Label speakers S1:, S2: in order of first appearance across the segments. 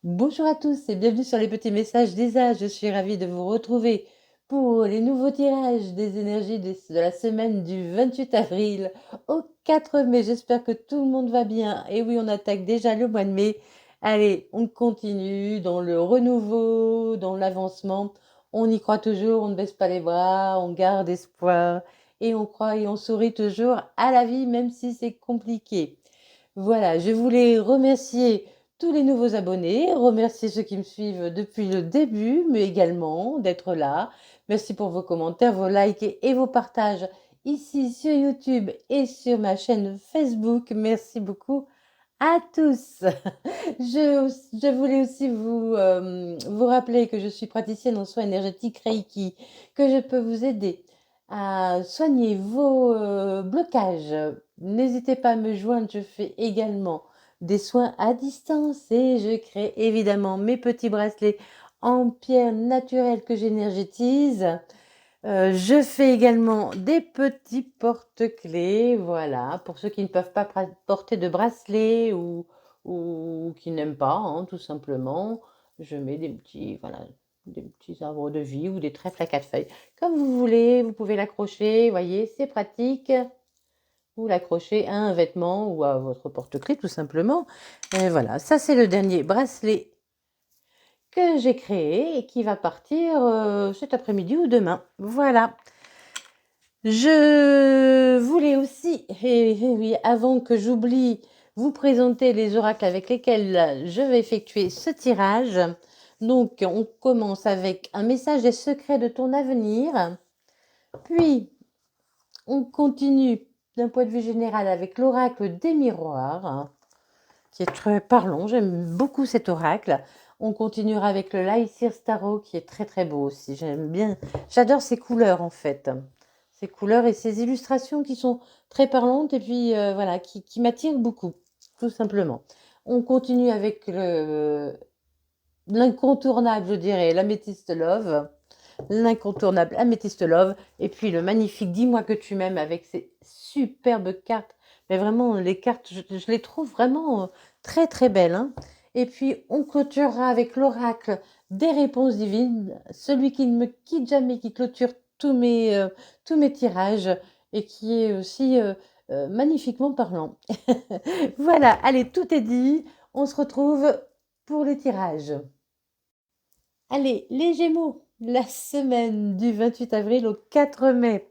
S1: Bonjour à tous et bienvenue sur les petits messages d'Isa. Je suis ravie de vous retrouver pour les nouveaux tirages des énergies de la semaine du 28 avril au 4 mai. J'espère que tout le monde va bien. Et oui, on attaque déjà le mois de mai. Allez, on continue dans le renouveau, dans l'avancement. On y croit toujours, on ne baisse pas les bras, on garde espoir et on croit et on sourit toujours à la vie, même si c'est compliqué. Voilà, je voulais remercier tous les nouveaux abonnés, remercier ceux qui me suivent depuis le début, mais également d'être là. Merci pour vos commentaires, vos likes et vos partages ici sur YouTube et sur ma chaîne Facebook. Merci beaucoup à tous. Je voulais aussi vous rappeler que je suis praticienne en soins énergétiques Reiki, que je peux vous aider à soigner vos blocages. N'hésitez pas à me joindre, je fais également des soins à distance et je crée évidemment mes petits bracelets en pierre naturelle que j'énergétise. Je fais également des petits porte-clés, voilà, pour ceux qui ne peuvent pas porter de bracelet ou qui n'aiment pas, hein, tout simplement. Je mets des petits, voilà, des petits arbres de vie ou des trèfles à 4 feuilles. Comme vous voulez, vous pouvez l'accrocher, voyez, c'est pratique. Vous l'accrochez à un vêtement ou à votre porte-clés, tout simplement. Et voilà, ça c'est le dernier bracelet que j'ai créé et qui va partir cet après-midi ou demain. Voilà. Je voulais aussi, et oui, avant que j'oublie, vous présenter les oracles avec lesquels je vais effectuer ce tirage. Donc, on commence avec un message des secrets de ton avenir. Puis, on continue d'un point de vue général avec l'oracle des miroirs, qui est très parlant. J'aime beaucoup cet oracle. On continuera avec le Lycir Starro, qui est très très beau aussi. J'aime bien, j'adore ces couleurs en fait. Ces couleurs et ces illustrations qui sont très parlantes et puis voilà, qui m'attirent beaucoup, tout simplement. On continue avec l'incontournable, je dirais, l'améthyste love. L'incontournable améthyste love. Et puis le magnifique Dis-moi que tu m'aimes avec ces superbes cartes. Mais vraiment, les cartes, je les trouve vraiment très très belles, hein. Et puis on clôturera avec l'oracle des réponses divines, celui qui ne me quitte jamais, qui clôture tous mes tirages et qui est aussi magnifiquement parlant. Voilà, allez, tout est dit. On se retrouve pour les tirages. Allez, les Gémeaux, la semaine du 28 avril au 4 mai.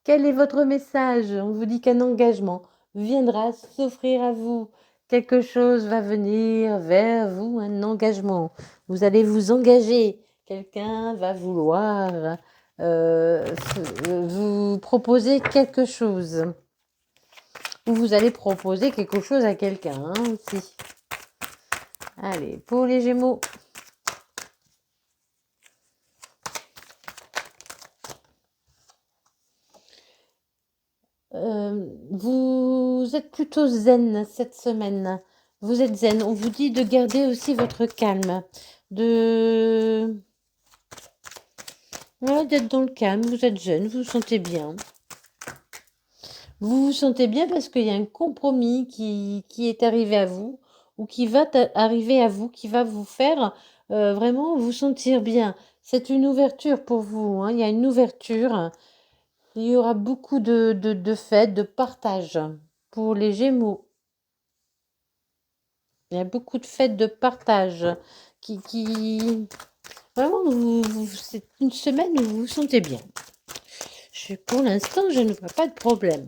S1: Quel est votre message? On vous dit qu'un engagement viendra s'offrir à vous. Quelque chose va venir vers vous, un engagement. Vous allez vous engager. Quelqu'un va vouloir vous proposer quelque chose. Ou vous allez proposer quelque chose à quelqu'un, hein, aussi. Allez, pour les Gémeaux. Vous êtes plutôt zen cette semaine. Vous êtes zen. On vous dit de garder aussi votre calme. Voilà, d'être dans le calme. Vous êtes jeune, vous vous sentez bien. Vous vous sentez bien parce qu'il y a un compromis qui est arrivé à vous ou qui va arriver à vous, qui va vous faire vraiment vous sentir bien. C'est une ouverture pour vous, hein. Il y a une ouverture. Il y aura beaucoup de fêtes, de partage pour les Gémeaux. Il y a beaucoup de fêtes de partage qui... Vraiment, c'est une semaine où vous vous sentez bien. Pour l'instant, je ne vois pas de problème.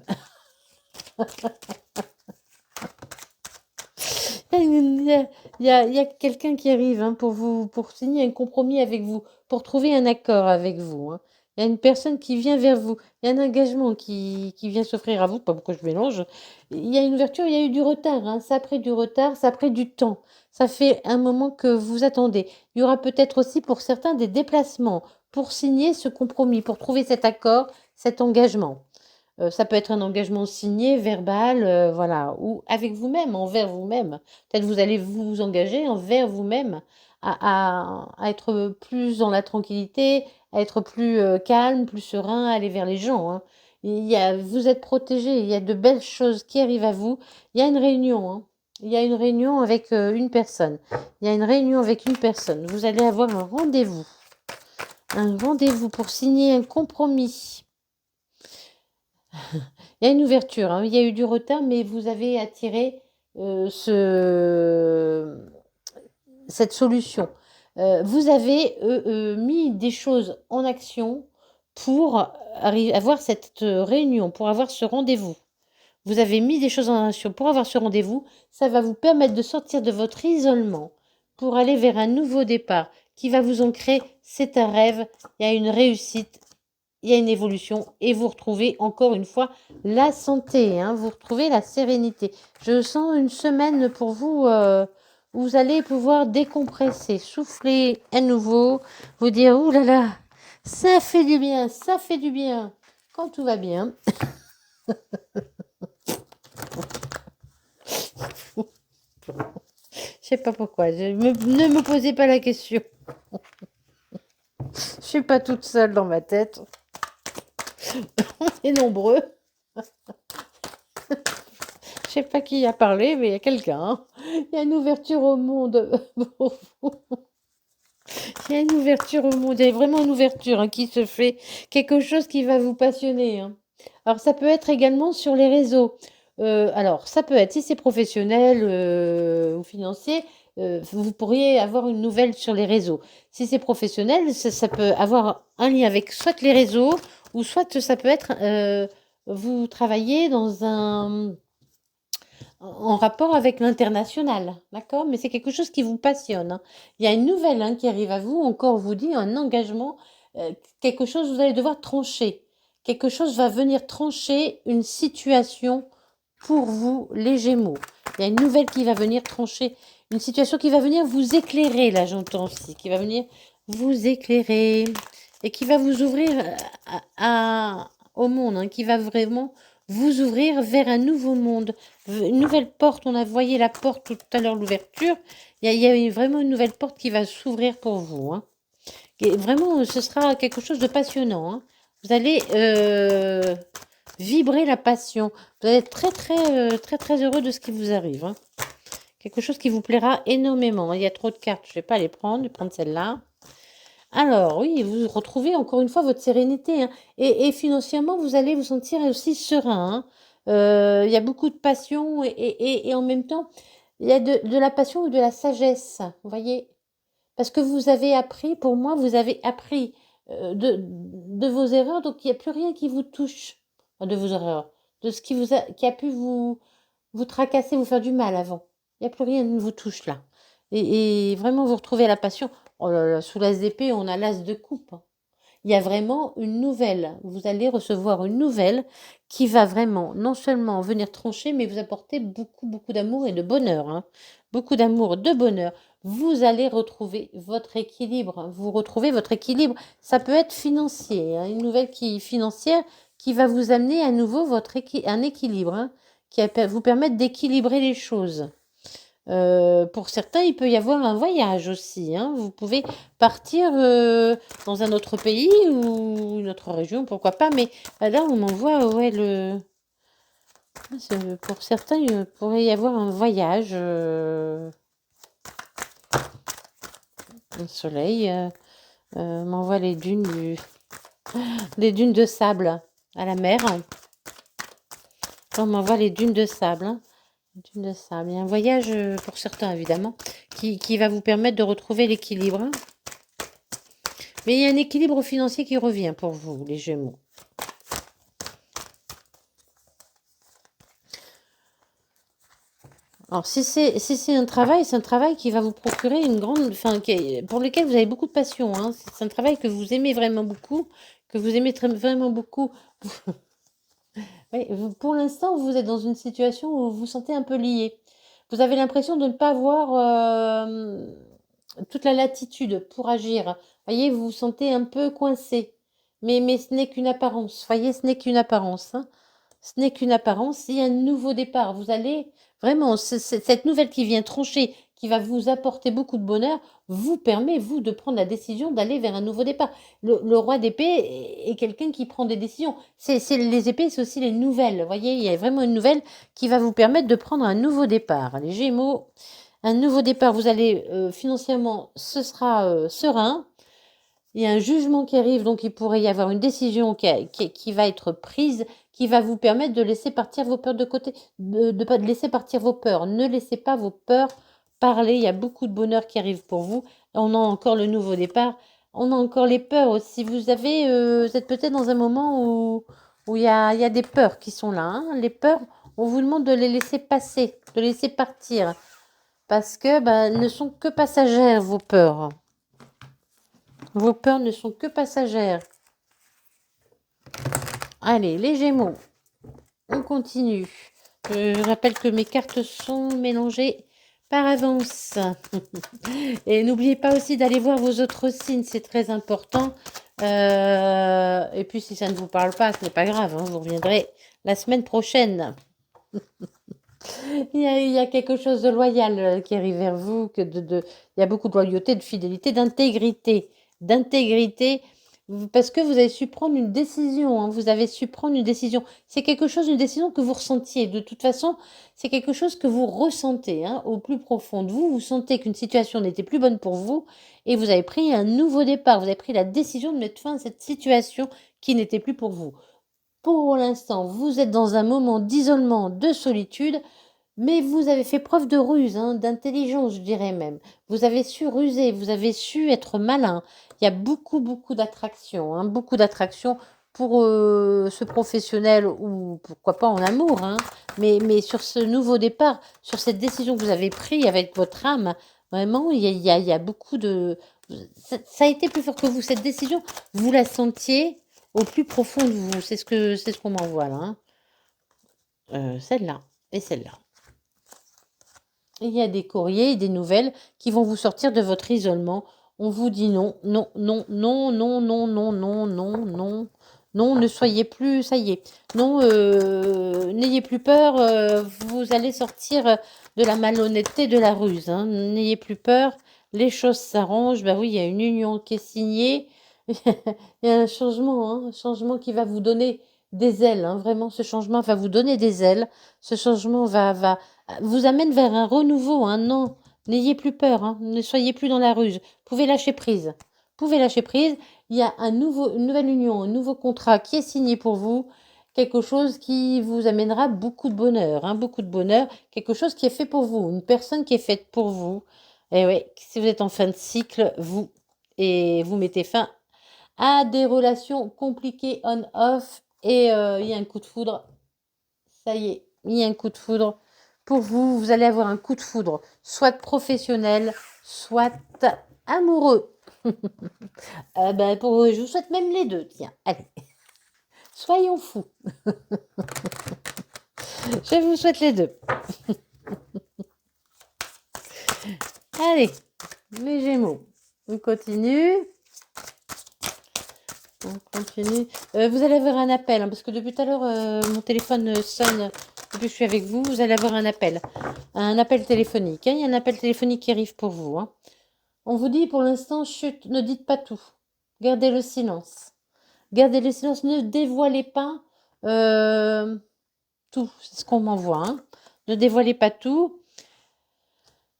S1: Il y a quelqu'un qui arrive, hein, pour signer un compromis avec vous, pour trouver un accord avec vous, hein. Il y a une personne qui vient vers vous. Il y a un engagement qui vient s'offrir à vous. Pas pourquoi je mélange. Il y a une ouverture, il y a eu du retard, hein. Ça a pris du retard, ça a pris du temps. Ça fait un moment que vous attendez. Il y aura peut-être aussi pour certains des déplacements pour signer ce compromis, pour trouver cet accord, cet engagement. Ça peut être un engagement signé, verbal, voilà, ou avec vous-même, envers vous-même. Peut-être vous allez vous engager envers vous-même à être plus dans la tranquillité, à être plus calme, plus serein, aller vers les gens, hein. Vous êtes protégé, il y a de belles choses qui arrivent à vous. Il y a une réunion, hein. Il y a une réunion avec une personne. Il y a une réunion avec une personne. Vous allez avoir un rendez-vous. Un rendez-vous pour signer un compromis. Il y a une ouverture, hein. Il y a eu du retard, mais vous avez attiré cette solution. Vous avez mis des choses en action pour avoir cette réunion, pour avoir ce rendez-vous. Vous avez mis des choses en action pour avoir ce rendez-vous. Ça va vous permettre de sortir de votre isolement pour aller vers un nouveau départ qui va vous ancrer. C'est un rêve, il y a une réussite, il y a une évolution et vous retrouvez encore une fois la santé, hein, vous retrouvez la sérénité. Je sens une semaine pour vous où vous allez pouvoir décompresser, souffler à nouveau, vous dire ouh là là, ça fait du bien, ça fait du bien quand tout va bien. Je sais pas pourquoi, ne me posez pas la question. Je suis pas toute seule dans ma tête. On est nombreux. Je sais pas qui a parlé, mais il y a quelqu'un, hein. Il y a une ouverture au monde pour vous. Il y a une ouverture au monde. Il y a vraiment une ouverture, hein, qui se fait. Quelque chose qui va vous passionner, hein. Alors, ça peut être également sur les réseaux. Alors, ça peut être, si c'est professionnel ou financier, vous pourriez avoir une nouvelle sur les réseaux. Si c'est professionnel, ça peut avoir un lien avec soit les réseaux, ou soit ça peut être, vous travaillez dans en rapport avec l'international, d'accord? Mais c'est quelque chose qui vous passionne, hein. Il y a une nouvelle, hein, qui arrive à vous, encore vous dit, un engagement, quelque chose, vous allez devoir trancher. Quelque chose va venir trancher une situation pour vous, les Gémeaux. Il y a une nouvelle qui va venir trancher une situation qui va venir vous éclairer, là j'entends aussi, qui va venir vous éclairer et qui va vous ouvrir au monde, hein, qui va vraiment vous ouvrir vers un nouveau monde, une nouvelle porte. On a voyé la porte tout à l'heure, l'ouverture. Il y a vraiment une nouvelle porte qui va s'ouvrir pour vous, hein. Et vraiment, ce sera quelque chose de passionnant, hein. Vous allez vibrer la passion. Vous allez être très heureux de ce qui vous arrive, hein. Quelque chose qui vous plaira énormément. Il y a trop de cartes, je ne vais pas les prendre. Je vais prendre celle-là. Alors, oui, vous retrouvez encore une fois votre sérénité, hein. Et financièrement, vous allez vous sentir aussi serein, hein. Il y a beaucoup de passion et en même temps, il y a de la passion ou de la sagesse, vous voyez? Parce que vous avez appris, pour moi, vous avez appris de vos erreurs, donc il n'y a plus rien qui vous touche. Enfin, de vos erreurs, de ce qui a pu vous tracasser, vous faire du mal avant. Il n'y a plus rien qui vous touche là. Et vraiment, vous retrouvez la passion. Oh là là, sous l'as d'épée, on a l'as de coupe, hein. Il y a vraiment une nouvelle. Vous allez recevoir une nouvelle qui va vraiment, non seulement venir trancher, mais vous apporter beaucoup d'amour et de bonheur, hein. Beaucoup d'amour, de bonheur. Vous allez retrouver votre équilibre, hein. Vous retrouvez votre équilibre. Ça peut être financier, hein, une nouvelle financière qui va vous amener à nouveau un équilibre, hein, qui va vous permettre d'équilibrer les choses. Pour certains, il peut y avoir un voyage aussi, hein. Vous pouvez partir dans un autre pays ou une autre région, pourquoi pas. Mais là, on m'envoie, ouais, pour certains, il pourrait y avoir un voyage. Un soleil m'envoie les dunes les dunes de sable à la mer. On m'envoie les dunes de sable, hein. Dunes de sable. Il y a un voyage pour certains, évidemment, qui va vous permettre de retrouver l'équilibre, hein. Mais il y a un équilibre financier qui revient pour vous, les Gémeaux. Alors, si c'est un travail, c'est un travail qui va vous procurer une grande... Enfin, pour lequel vous avez beaucoup de passion, hein. C'est un travail que vous aimez vraiment beaucoup, que vous aimez vraiment beaucoup. Oui, pour l'instant, vous êtes dans une situation où vous vous sentez un peu lié. Vous avez l'impression de ne pas avoir toute la latitude pour agir. Voyez, vous vous sentez un peu coincé. Mais ce n'est qu'une apparence. Voyez, ce n'est qu'une apparence, hein. Ce n'est qu'une apparence. Il y a un nouveau départ. Vous allez vraiment, cette nouvelle qui vient trancher, qui va vous apporter beaucoup de bonheur, vous permet, vous, de prendre la décision d'aller vers un nouveau départ. Le roi d'épée est quelqu'un qui prend des décisions. Les épées, c'est aussi les nouvelles. Vous voyez, il y a vraiment une nouvelle qui va vous permettre de prendre un nouveau départ. Les Gémeaux, un nouveau départ, vous allez financièrement, ce sera serein. Il y a un jugement qui arrive, donc il pourrait y avoir une décision qui va être prise, qui va vous permettre de laisser partir vos peurs de côté, de pas laisser partir vos peurs. Ne laissez pas vos peurs parler. Il y a beaucoup de bonheur qui arrive pour vous. On a encore le nouveau départ. On a encore les peurs aussi. Vous êtes peut-être dans un moment où il y a des peurs qui sont là, hein. Les peurs, on vous demande de les laisser passer, de les laisser partir, parce que ne sont que passagères vos peurs. Vos peurs ne sont que passagères. Allez, les Gémeaux, on continue. Je rappelle que mes cartes sont mélangées par avance. Et n'oubliez pas aussi d'aller voir vos autres signes, c'est très important. Et puis si ça ne vous parle pas, ce n'est pas grave, hein, vous reviendrez la semaine prochaine. Il y a quelque chose de loyal qui arrive vers vous, il y a beaucoup de loyauté, de fidélité, d'intégrité. Parce que vous avez su prendre une décision, hein, vous avez su prendre une décision. C'est quelque chose, une décision que vous ressentiez. De toute façon, c'est quelque chose que vous ressentez, hein, au plus profond de vous. Vous sentez qu'une situation n'était plus bonne pour vous et vous avez pris un nouveau départ. Vous avez pris la décision de mettre fin à cette situation qui n'était plus pour vous. Pour l'instant, vous êtes dans un moment d'isolement, de solitude, mais vous avez fait preuve de ruse, hein, d'intelligence, je dirais même. Vous avez su ruser, vous avez su être malin. Il y a beaucoup, d'attraction, hein, beaucoup d'attraction pour ce professionnel ou pourquoi pas en amour, hein. Mais sur ce nouveau départ, sur cette décision que vous avez prise avec votre âme, vraiment, il y a beaucoup de... Ça a été plus fort que vous, cette décision. Vous la sentiez au plus profond de vous. C'est ce qu'on m'envoie là, hein. Celle-là et celle-là. Il y a des courriers et des nouvelles qui vont vous sortir de votre isolement. On vous dit non, non, non, non, non, non, non, non, non, non, non, ne soyez plus, ça y est. Non, n'ayez plus peur, vous allez sortir de la malhonnêteté, de la ruse, hein. N'ayez plus peur, les choses s'arrangent. Bah oui, il y a une union qui est signée. Il y a un changement qui va vous donner des ailes, hein. Vraiment, ce changement va vous donner des ailes. Ce changement va vous amène vers un renouveau, hein. Non, n'ayez plus peur, hein. Ne soyez plus dans la ruse. Vous pouvez lâcher prise. Vous pouvez lâcher prise. Il y a une nouvelle union, un nouveau contrat qui est signé pour vous. Quelque chose qui vous amènera beaucoup de bonheur, hein, beaucoup de bonheur. Quelque chose qui est fait pour vous. Une personne qui est faite pour vous. Et oui, si vous êtes en fin de cycle, vous mettez fin à des relations compliquées on-off. Et il y a un coup de foudre. Ça y est, il y a un coup de foudre. Pour vous, vous allez avoir un coup de foudre, soit professionnel, soit amoureux. Je vous souhaite même les deux, tiens, allez. Soyons fous. Je vous souhaite les deux. Allez, les Gémeaux, on continue. On continue. Vous allez avoir un appel, hein, parce que depuis tout à l'heure, mon téléphone sonne. Depuis que je suis avec vous, vous allez avoir un appel. Un appel téléphonique, hein. Il y a un appel téléphonique qui arrive pour vous, hein. On vous dit pour l'instant, chut, ne dites pas tout. Gardez le silence. Gardez le silence, ne dévoilez pas tout. C'est ce qu'on m'envoie, hein. Ne dévoilez pas tout.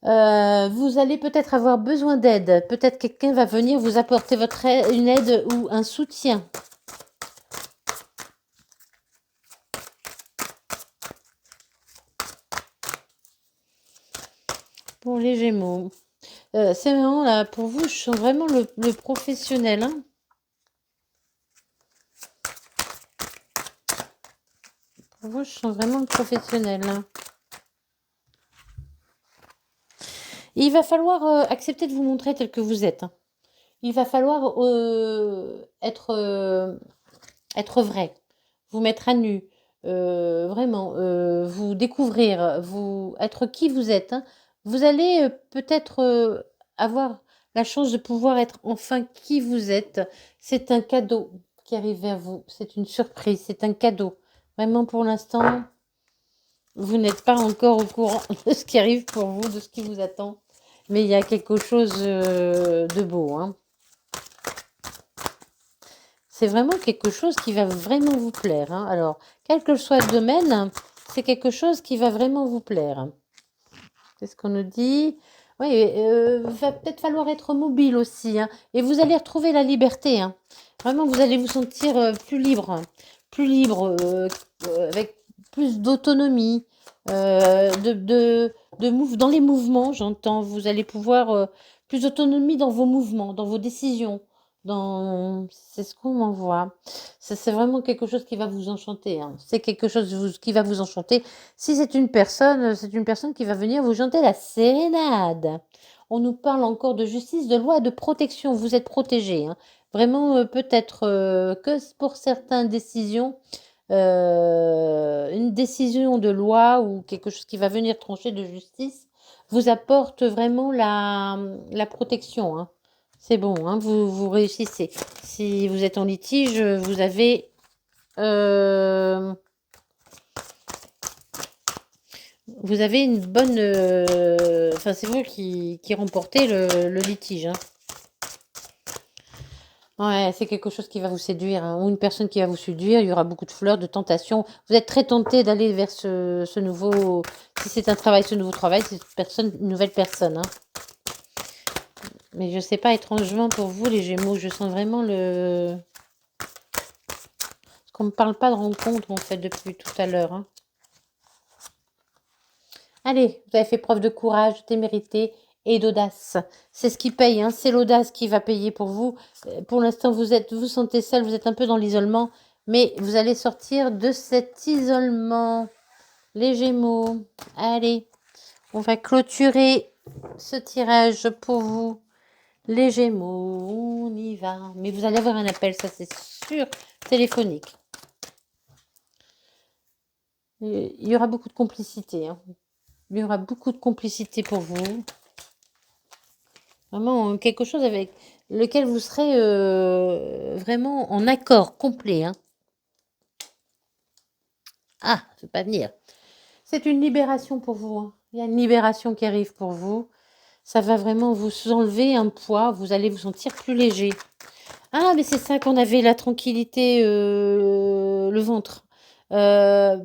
S1: Vous allez peut-être avoir besoin d'aide. Peut-être quelqu'un va venir vous apporter une aide ou un soutien. Pour les Gémeaux. C'est vraiment là, pour vous, je sens vraiment le professionnel, hein. Pour vous, je sens vraiment le professionnel, hein. Il va falloir accepter de vous montrer tel que vous êtes, hein. Il va falloir être vrai, vous mettre à nu, vraiment, vous découvrir, être qui vous êtes, hein. Vous allez peut-être avoir la chance de pouvoir être enfin qui vous êtes. C'est un cadeau qui arrive vers vous. C'est une surprise, c'est un cadeau. Vraiment, pour l'instant, vous n'êtes pas encore au courant de ce qui arrive pour vous, de ce qui vous attend. mais il y a quelque chose de beau, hein. C'est vraiment quelque chose qui va vraiment vous plaire, hein. Alors, quel que soit le domaine, c'est quelque chose qui va vraiment vous plaire. Qu'est-ce qu'on nous dit? Oui, va peut-être falloir être mobile aussi, hein. Et vous allez retrouver la liberté, hein. Vraiment, vous allez vous sentir plus libre, avec plus d'autonomie, dans les mouvements, j'entends. Vous allez pouvoir plus d'autonomie dans vos mouvements, dans vos décisions. C'est ce qu'on m'envoie. Ça, c'est vraiment quelque chose qui va vous enchanter, hein. C'est quelque chose qui va vous enchanter. Si c'est une personne qui va venir vous chanter la sérénade. On nous parle encore de justice, de loi, de protection. Vous êtes protégé, hein. Vraiment, peut-être que pour certaines décisions, une décision de loi ou quelque chose qui va venir trancher de justice vous apporte vraiment la protection, hein. C'est bon, hein, vous réussissez. Si vous êtes en litige, vous avez... vous avez une bonne... Enfin, c'est vous qui remportez le litige, hein. Ouais, c'est quelque chose qui va vous séduire, hein, ou une personne qui va vous séduire. Il y aura beaucoup de fleurs, de tentations. Vous êtes très tenté d'aller vers ce nouveau... Si c'est un travail, ce nouveau travail, c'est une nouvelle personne, hein. Mais je sais pas, étrangement pour vous, les Gémeaux, je sens vraiment le... Parce qu'on ne me parle pas de rencontre, en fait, depuis tout à l'heure, hein. Allez, vous avez fait preuve de courage, de témérité et d'audace. C'est ce qui paye, hein. C'est l'audace qui va payer pour vous. Pour l'instant, vous sentez seul, vous êtes un peu dans l'isolement, mais vous allez sortir de cet isolement. Les Gémeaux, allez, on va clôturer ce tirage pour vous. Les Gémeaux, on y va. Mais vous allez avoir un appel, ça c'est sûr, téléphonique. Il y aura beaucoup de complicité, hein. Il y aura beaucoup de complicité pour vous. Vraiment quelque chose avec lequel vous serez vraiment en accord complet, hein. Ah, ça ne peut pas venir. C'est une libération pour vous, hein. Il y a une libération qui arrive pour vous. Ça va vraiment vous enlever un poids. Vous allez vous sentir plus léger. Ah, mais c'est ça qu'on avait, la tranquillité, le ventre. Euh,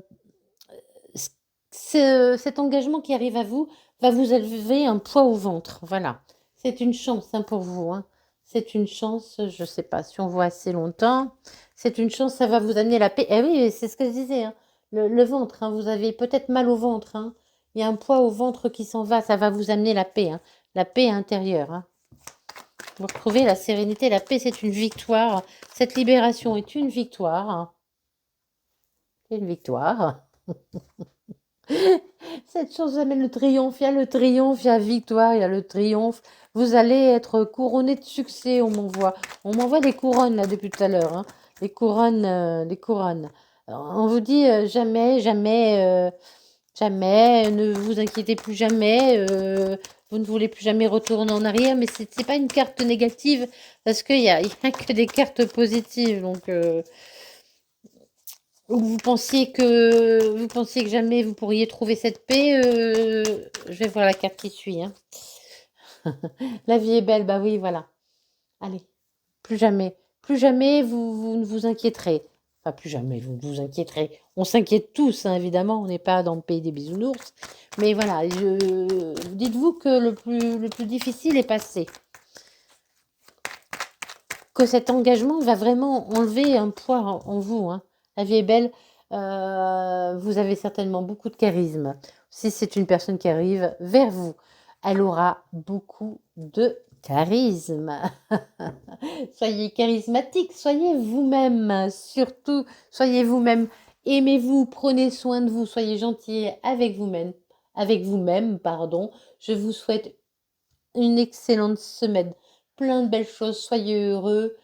S1: cet engagement qui arrive à vous va vous élever un poids au ventre. Voilà. C'est une chance, hein, pour vous, hein. C'est une chance, je ne sais pas si on voit assez longtemps. C'est une chance, ça va vous amener la paix. Eh oui, c'est ce que je disais, hein. Le ventre, hein, vous avez peut-être mal au ventre, hein. Il y a un poids au ventre qui s'en va, ça va vous amener la paix, hein. La paix intérieure, hein. Vous retrouvez la sérénité, la paix, c'est une victoire. Cette libération est une victoire, hein. C'est une victoire. Cette chose amène le triomphe. Il y a le triomphe, il y a la victoire, il y a le triomphe. Vous allez être couronné de succès, on m'envoie. On m'envoie des couronnes, là, depuis tout à l'heure, hein. Les couronnes, les couronnes. Alors, on vous dit jamais, jamais, jamais, ne vous inquiétez plus jamais, vous ne voulez plus jamais retourner en arrière, mais c'est pas une carte négative, parce il y a que des cartes positives, donc... vous pensiez que jamais vous pourriez trouver cette paix, je vais voir la carte qui suit, hein. La vie est belle, bah oui, voilà. Allez, plus jamais vous ne vous inquiéterez. Enfin, plus jamais vous ne vous inquiéterez. On s'inquiète tous, hein, évidemment, on n'est pas dans le pays des bisounours. Mais voilà, dites-vous que le plus difficile est passé. Que cet engagement va vraiment enlever un poids en vous, hein. La vie est belle. Vous avez certainement beaucoup de charisme. Si c'est une personne qui arrive vers vous, elle aura beaucoup de charisme. Soyez charismatique, soyez vous-même, surtout, soyez vous-même. Aimez-vous, prenez soin de vous, soyez gentil avec vous-même, pardon. Je vous souhaite une excellente semaine, plein de belles choses, soyez heureux.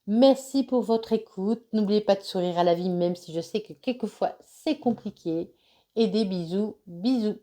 S1: Merci pour votre écoute. N'oubliez pas de sourire à la vie, même si je sais que quelquefois c'est compliqué. Et des bisous, bisous.